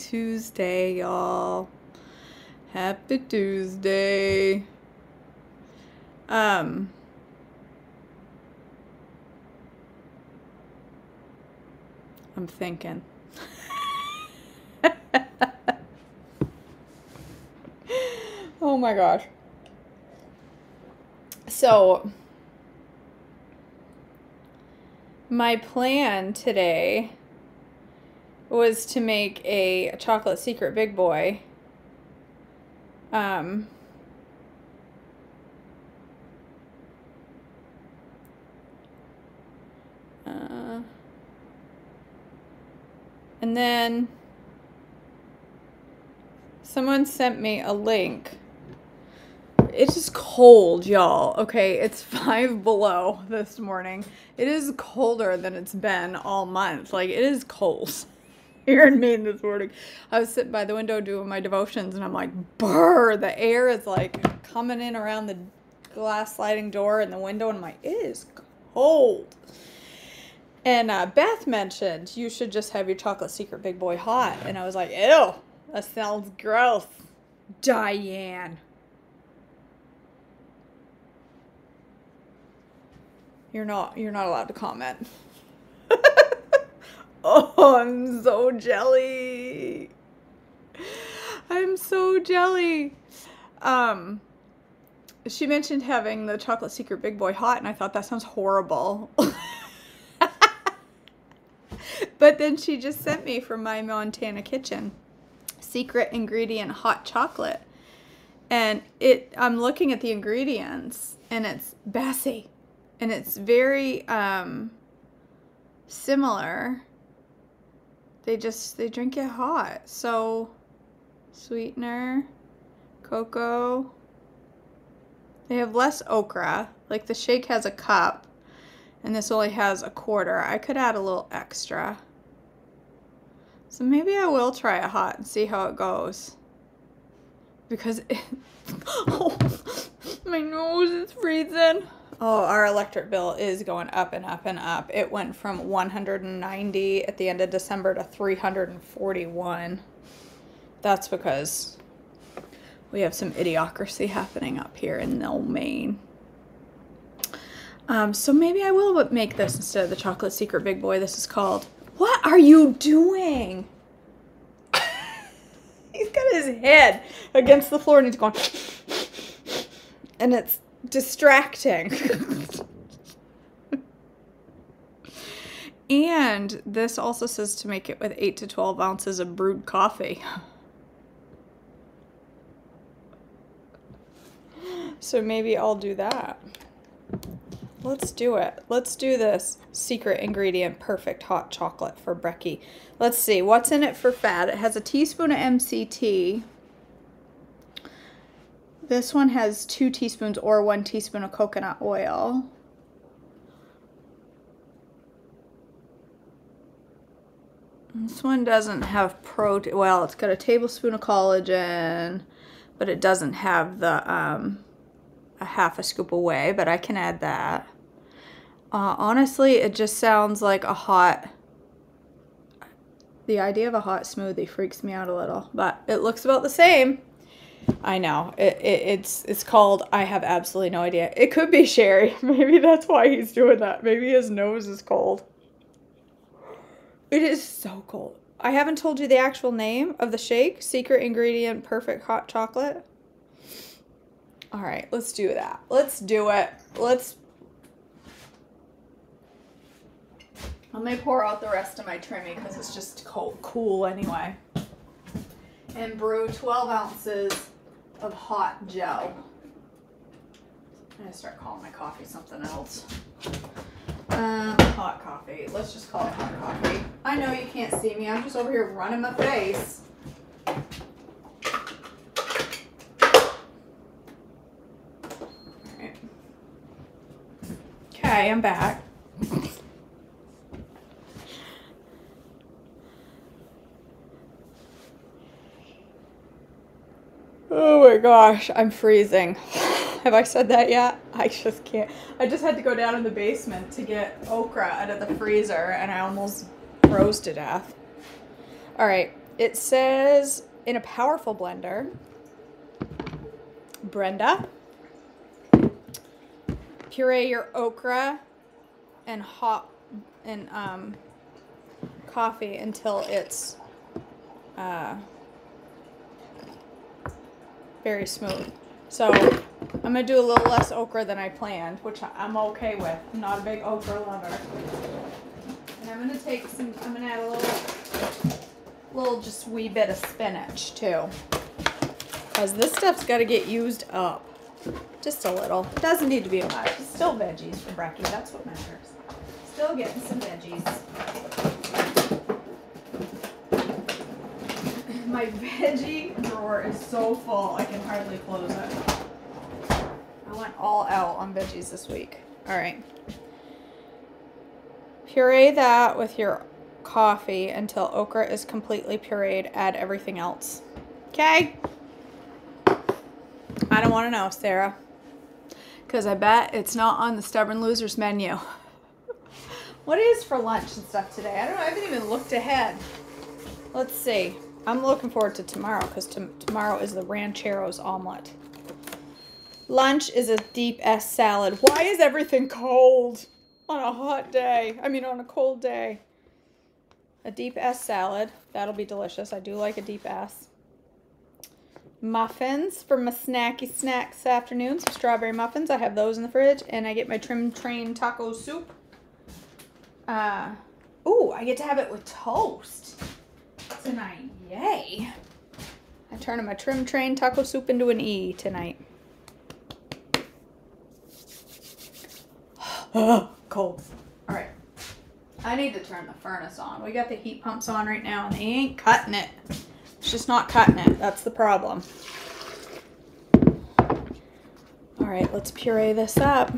Tuesday, y'all. Happy Tuesday. I'm thinking. Oh my gosh. So, my plan today was to make a chocolate secret big boy. And then someone sent me a link. It's just cold, y'all. Okay, it's 5 below this morning. It is colder than it's been all month. Like, it is cold here in Maine this morning. I was sitting by the window doing my devotions, and I'm like, brr, the air is like coming in around the glass sliding door in the window, and I'm like, it is cold. And Beth mentioned you should just have your chocolate secret big boy hot. And I was like, ew, that sounds gross. Diane. You're not allowed to comment. Oh, I'm so jelly. I'm so jelly. She mentioned having the chocolate secret big boy hot, and I thought that sounds horrible. But then she just sent me from my Montana kitchen secret ingredient hot chocolate. And I'm looking at the ingredients, and it's Bessie. And it's very similar. They drink it hot. So sweetener, cocoa. They have less okra. Like the shake has a cup, and this only has a quarter. I could add a little extra. So maybe I will try it hot and see how it goes. Because oh, my nose is freezing. Oh, our electric bill is going up and up and up. It went from 190 at the end of December to 341. That's because we have some idiocracy happening up here in Mill, Maine. So maybe I will make this instead of the chocolate secret big boy. This is called, what are you doing? He's got his head against the floor and he's going, and it's distracting. And this also says to make it with 8 to 12 ounces of brewed coffee. So maybe I'll do that. Let's do it. Let's do this secret ingredient perfect hot chocolate for Brecky. Let's see what's in it for fat. It has a teaspoon of MCT. This one has 2 teaspoons or 1 teaspoon of coconut oil. This one doesn't have protein. Well, it's got a tablespoon of collagen, but it doesn't have the a half a scoop of whey, but I can add that. Honestly, it just sounds like a hot... The idea of a hot smoothie freaks me out a little, but it looks about the same. I know. It's called, I have absolutely no idea. It could be sherry. Maybe that's why he's doing that. Maybe his nose is cold. It is so cold. I haven't told you the actual name of the shake. Secret ingredient perfect hot chocolate. All right, let's do that. Let's do it. Let me pour out the rest of my trimming because it's just cool anyway. And brew 12 ounces of hot gel. I'm going to start calling my coffee something else. Hot coffee. Let's just call it hot coffee. I know you can't see me. I'm just over here running my face. Alright. Okay, I'm back. Oh my gosh, I'm freezing. Have I said that yet? I just can't. I just had to go down in the basement to get okra out of the freezer and I almost froze to death. All right, It says in a powerful blender, Brenda, puree your okra and coffee until it's very smooth. So I'm gonna do a little less okra than I planned, which I'm okay with. I'm not a big okra lover. And I'm gonna add a little just wee bit of spinach too, because this stuff's got to get used up. Just a little. It doesn't need to be much. It's still veggies for Brecky. That's what matters. Still getting some veggies. My veggie drawer is so full I can hardly close it. I went all out on veggies this week. All right. Puree that with your coffee until okra is completely pureed. Add everything else. Okay? I don't want to know, Sarah, because I bet it's not on the Stubborn Losers menu. What is for lunch and stuff today? I haven't even looked ahead. Let's see. I'm looking forward to tomorrow because tomorrow is the Rancheros omelet. Lunch is a deep S salad. Why is everything cold on a hot day? I mean, on a cold day. A deep S salad. That'll be delicious. I do like a deep S. Muffins for my snacky snacks this afternoon. Some strawberry muffins. I have those in the fridge. And I get my Trim Train taco soup. Ooh, I get to have it with toast tonight. Yay. I'm turning my Trim Train taco soup into an E tonight. Cold. All right. I need to turn the furnace on. We got the heat pumps on right now and they ain't cutting it. It's just not cutting it. That's the problem. All right, let's puree this up.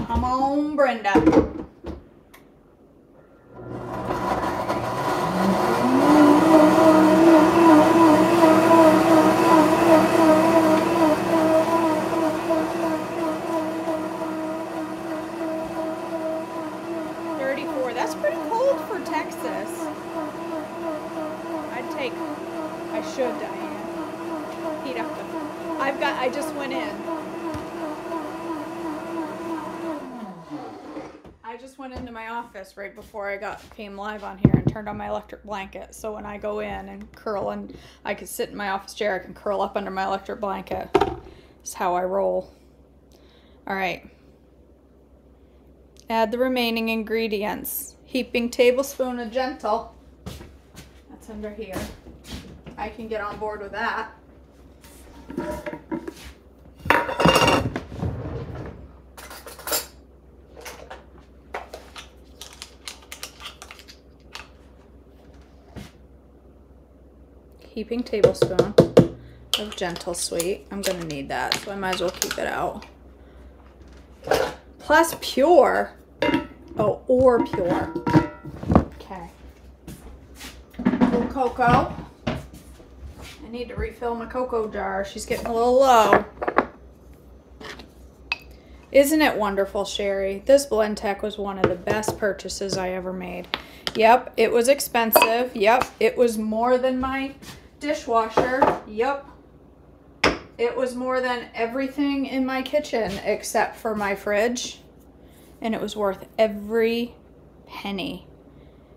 Come on, Brenda. I just went in. I just went into my office right before I came live on here and turned on my electric blanket. So when I go in and curl and I can sit in my office chair, I can curl up under my electric blanket. That's how I roll. All right. Add the remaining ingredients. Heaping tablespoon of Gentle. That's under here. I can get on board with that. Heaping tablespoon of Gentle Sweet. I'm gonna need that, so I might as well keep it out. Plus Pure. Oh, or Pure. Okay. A little cocoa. I need to refill my cocoa jar. She's getting a little low. Isn't it wonderful, Sherry? This Blendtec was one of the best purchases I ever made. Yep, it was expensive. Yep, it was more than my dishwasher. Yep. It was more than everything in my kitchen except for my fridge. And it was worth every penny.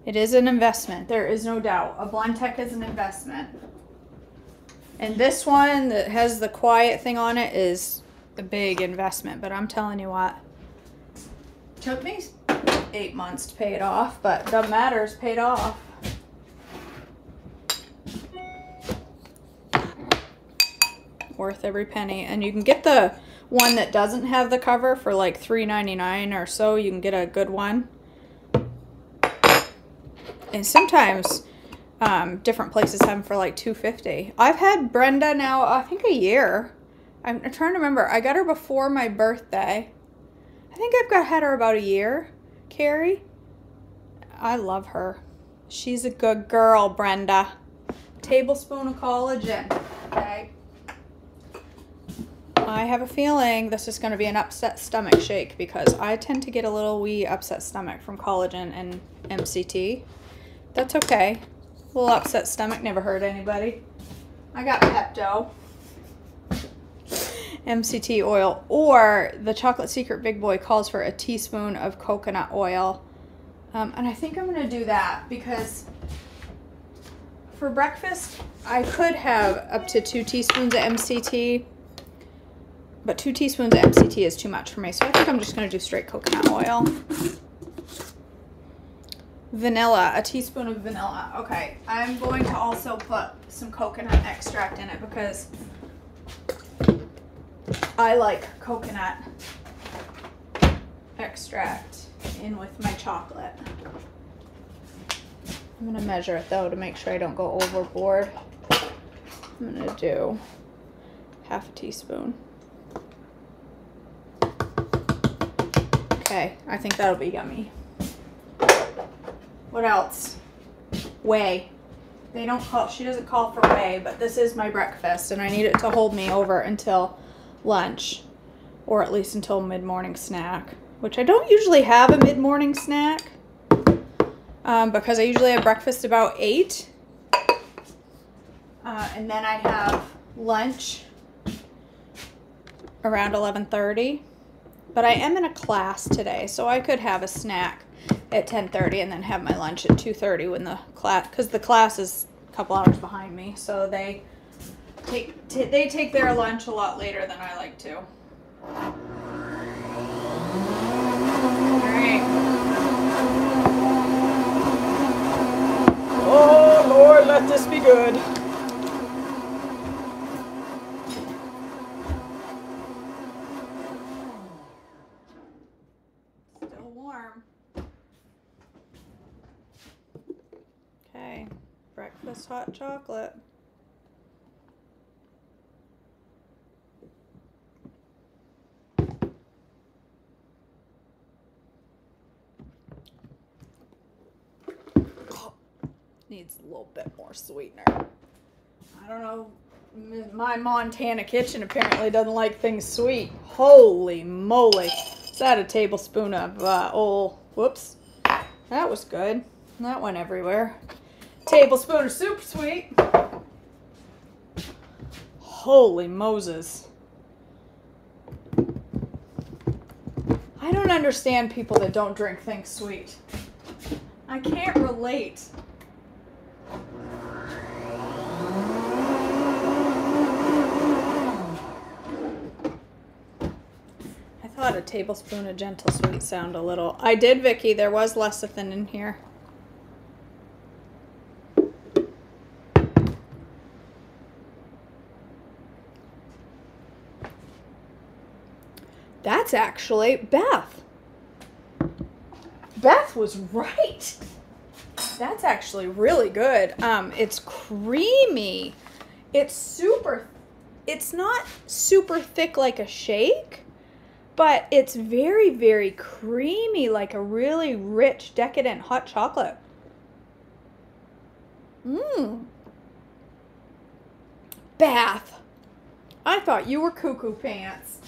It is an investment. There is no doubt. A Blendtec is an investment. And this one that has the quiet thing on it is a big investment. But I'm telling you what. It took me 8 months to pay it off. But doesn't matter. It's paid off. Worth every penny. And you can get the one that doesn't have the cover for like $3.99 or so. You can get a good one. And sometimes different places have them for like $2.50. I've had Brenda now, I think a year. I'm trying to remember. I got her before my birthday. I think I've had her about a year. Carrie. I love her. She's a good girl, Brenda. Tablespoon of collagen. Okay. I have a feeling this is going to be an upset stomach shake because I tend to get a little wee upset stomach from collagen and MCT That's okay. A little upset stomach never hurt anybody. I got Pepto. MCT oil. Or the Chocolate Secret Big Boy calls for a teaspoon of coconut oil. And I think I'm going to do that because for breakfast, I could have up to 2 teaspoons of MCT. But 2 teaspoons of MCT is too much for me. So I think I'm just going to do straight coconut oil. Vanilla, a teaspoon of vanilla. Okay, I'm going to also put some coconut extract in it because I like coconut extract in with my chocolate. I'm going to measure it though to make sure I don't go overboard. I'm going to do half a teaspoon. Okay, I think that'll be yummy. What else? Whey. They don't call, she doesn't call for whey, but this is my breakfast and I need it to hold me over until lunch or at least until mid-morning snack, which I don't usually have a mid-morning snack because I usually have breakfast about 8 and then I have lunch around 11:30, but I am in a class today, so I could have a snack at 10:30 and then have my lunch at 2:30 when the class, because the class is a couple hours behind me, so they take their lunch a lot later than I like to. All right. Oh Lord, let this be good. Still warm. Okay, breakfast hot chocolate. Oh, needs a little bit more sweetener. I don't know, my Montana kitchen apparently doesn't like things sweet. Holy moly. Is that a tablespoon of whoops. That was good. That went everywhere. Tablespoon of super sweet. Holy Moses. I don't understand people that don't drink things sweet. I can't relate. I thought a tablespoon of Gentle Sweet sound a little. I did, Vicky. There was lecithin in here. That's actually Beth. Beth was right. That's actually really good. It's creamy. It's not super thick like a shake, but it's very, very creamy, like a really rich, decadent hot chocolate. Beth, I thought you were cuckoo pants.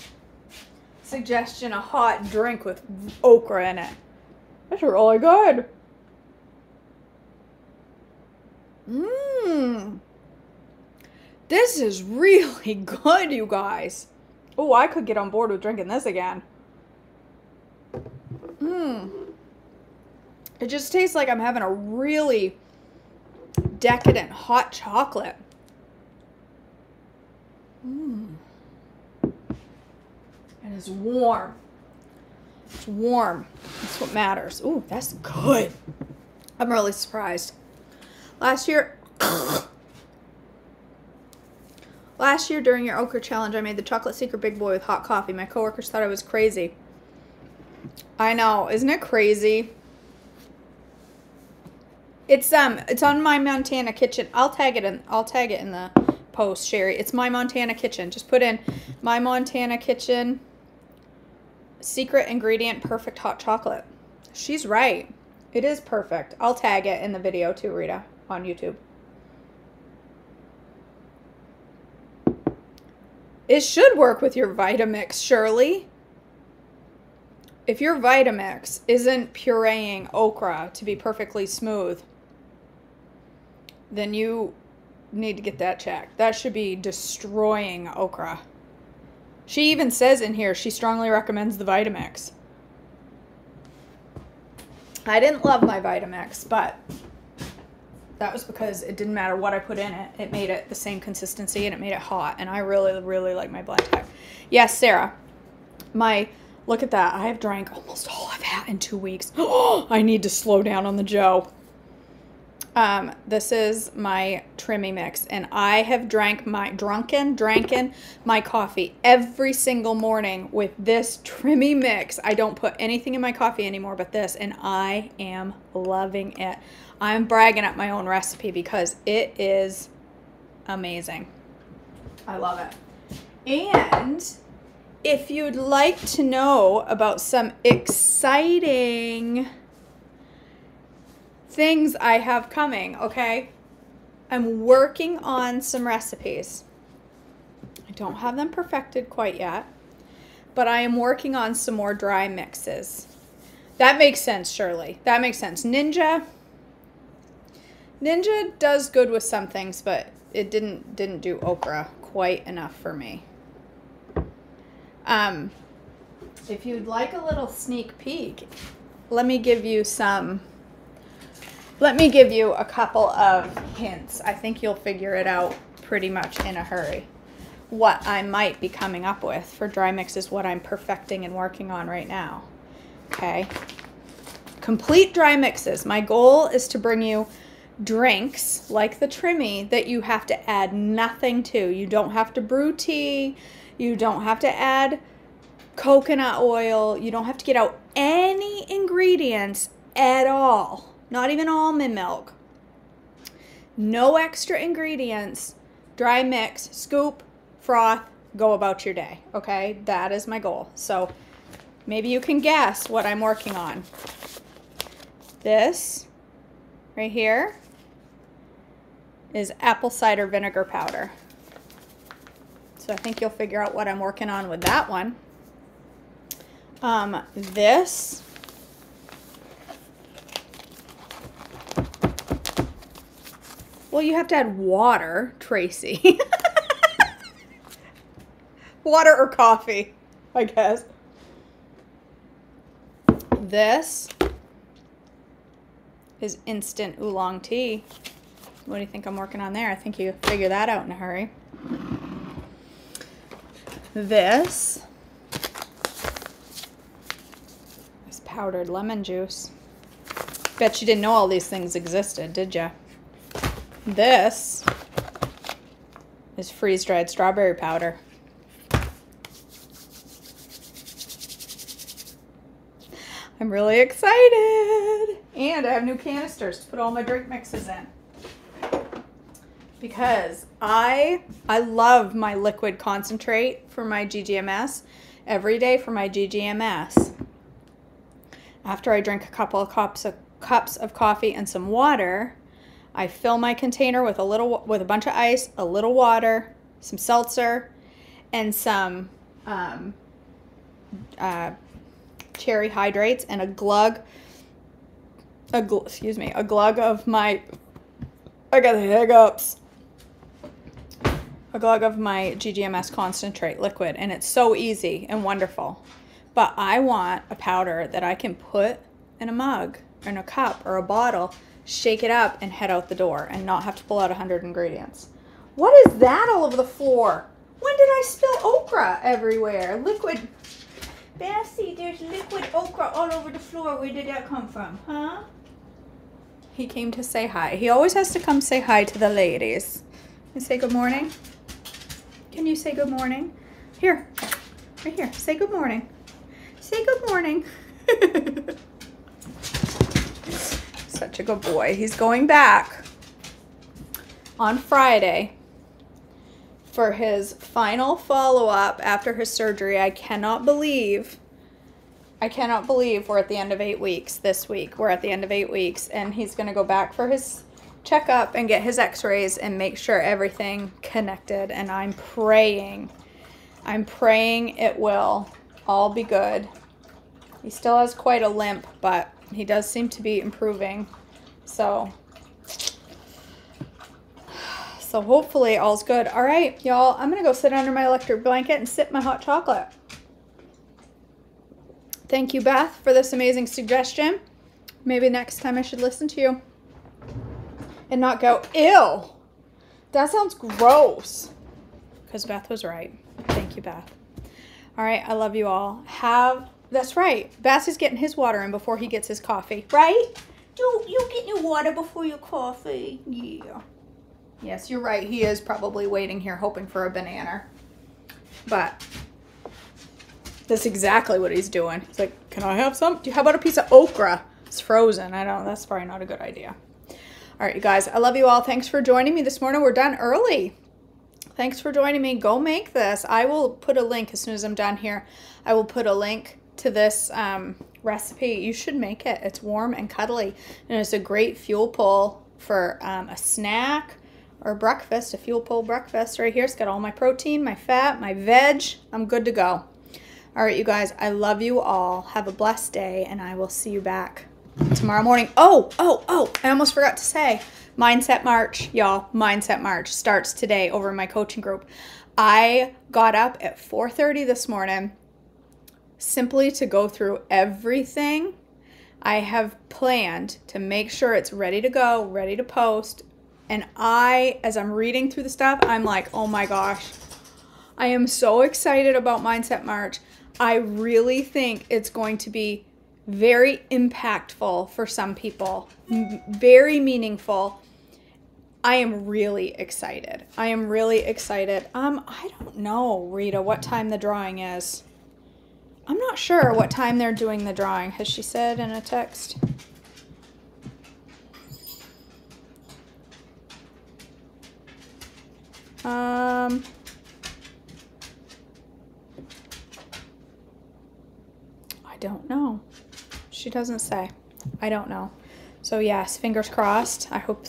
Suggestion, a hot drink with okra in it. That's really good. This is really good, you guys. Oh, I could get on board with drinking this again. It just tastes like I'm having a really decadent hot chocolate. And it's warm. It's warm. That's what matters. Ooh, that's good. I'm really surprised. Last year during your okra challenge, I made the Chocolate Secret Big Boy with hot coffee. My coworkers thought I was crazy. I know, isn't it crazy? It's on My Montana Kitchen. I'll tag it in the post, Sherry. It's My Montana Kitchen. Just put in My Montana Kitchen secret ingredient perfect hot chocolate. She's right. It is perfect. I'll tag it in the video too, Rita, on YouTube. It should work with your Vitamix, Shirley. If your Vitamix isn't pureeing okra to be perfectly smooth, then you need to get that checked. That should be destroying okra. She even says in here she strongly recommends the Vitamix. I didn't love my Vitamix, but that was because it didn't matter what I put in it. It made it the same consistency and it made it hot. And I really, really like my Blendtec. Yes, Sarah. Look at that. I have drank almost all I've had in 2 weeks. Oh, I need to slow down on the Joe. This is my Trimmy mix, and I have drank my coffee every single morning with this Trimmy mix. I don't put anything in my coffee anymore but this, and I am loving it. I'm bragging up my own recipe because it is amazing. I love it. And if you'd like to know about some exciting things I have coming, okay? I'm working on some recipes. I don't have them perfected quite yet, but I am working on some more dry mixes. That makes sense, Shirley. That makes sense. Ninja does good with some things, but it didn't do okra quite enough for me. If you'd like a little sneak peek, let me give you a couple of hints. I think you'll figure it out pretty much in a hurry. What I might be coming up with for dry mix is what I'm perfecting and working on right now. Okay. Complete dry mixes. My goal is to bring you drinks like the Trimmy that you have to add nothing to. You don't have to brew tea. You don't have to add coconut oil. You don't have to get out any ingredients at all. Not even almond milk. No extra ingredients. Dry mix, scoop, froth, go about your day. Okay, that is my goal. So maybe you can guess what I'm working on. This right here is apple cider vinegar powder. So I think you'll figure out what I'm working on with that one. This well, you have to add water, Tracy. Water or coffee, I guess. This is instant oolong tea. What do you think I'm working on there? I think you figure that out in a hurry. This is powdered lemon juice. Bet you didn't know all these things existed, did ya? This is freeze-dried strawberry powder. I'm really excited. And I have new canisters to put all my drink mixes in. Because I love my liquid concentrate for my GGMS. Every day for my GGMS. After I drink a couple of cups of coffee and some water, I fill my container with a bunch of ice, a little water, some seltzer, and some cherry hydrates, and a glug of my, I got the hiccups. A glug of my GGMS concentrate liquid, and it's so easy and wonderful. But I want a powder that I can put in a mug, or in a cup, or a bottle, shake it up, and head out the door, and not have to pull out 100 ingredients. What is that all over the floor? When did I spill okra everywhere? Liquid. Bessie, there's liquid okra all over the floor. Where did that come from, huh? He came to say hi. He always has to come say hi to the ladies. And say good morning. Can you say good morning? Here, right here. Say good morning. Say good morning. Such a good boy. He's going back on Friday for his final follow-up after his surgery. I cannot believe we're at the end of 8 weeks this week. We're at the end of 8 weeks, and he's going to go back for his checkup and get his x-rays and make sure everything connected. And I'm praying it will all be good. He still has quite a limp, but he does seem to be improving. So So hopefully all's good. All right, y'all, I'm going to go sit under my electric blanket and sip my hot chocolate. Thank you, Beth, for this amazing suggestion. Maybe next time I should listen to you and not go, ew, that sounds gross. Because Beth was right. Thank you, Beth. All right, I love you all. That's right. Bassy's getting his water in before he gets his coffee, right? You get your water before your coffee. Yeah. Yes, you're right. He is probably waiting here hoping for a banana. But that's exactly what he's doing. He's like, can I have some? How about a piece of okra? It's frozen. That's probably not a good idea. All right, you guys, I love you all. Thanks for joining me this morning. We're done early. Thanks for joining me. Go make this. I will put a link as soon as I'm done here. I will put a link to this recipe. You should make it. It's warm and cuddly, and it's a great fuel pull for a snack or breakfast, a fuel pull breakfast right here. It's got all my protein, my fat, my veg. I'm good to go. All right, you guys, I love you all. Have a blessed day, and I will see you back tomorrow morning. Oh, I almost forgot to say, Mindset March, y'all. Mindset March starts today over in my coaching group. I got up at 4:30 this morning simply to go through everything I have planned to make sure it's ready to go, ready to post. And as I'm reading through the stuff, I'm like, oh my gosh, I am so excited about Mindset March. I really think it's going to be very impactful for some people, very meaningful. I am really excited. I don't know, Rita, what time the drawing is. I'm not sure what time they're doing the drawing. Has she said in a text? I don't know. She doesn't say. I don't know. So yes, fingers crossed. I hope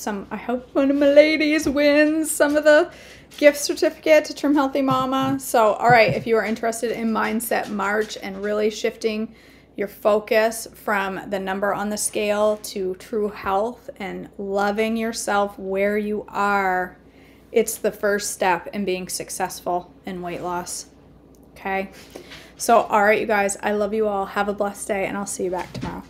one of my ladies wins some of the gift certificate to Trim Healthy Mama. So, all right, if you are interested in Mindset March and really shifting your focus from the number on the scale to true health and loving yourself where you are, it's the first step in being successful in weight loss. Okay? So, all right, you guys, I love you all. Have a blessed day, and I'll see you back tomorrow.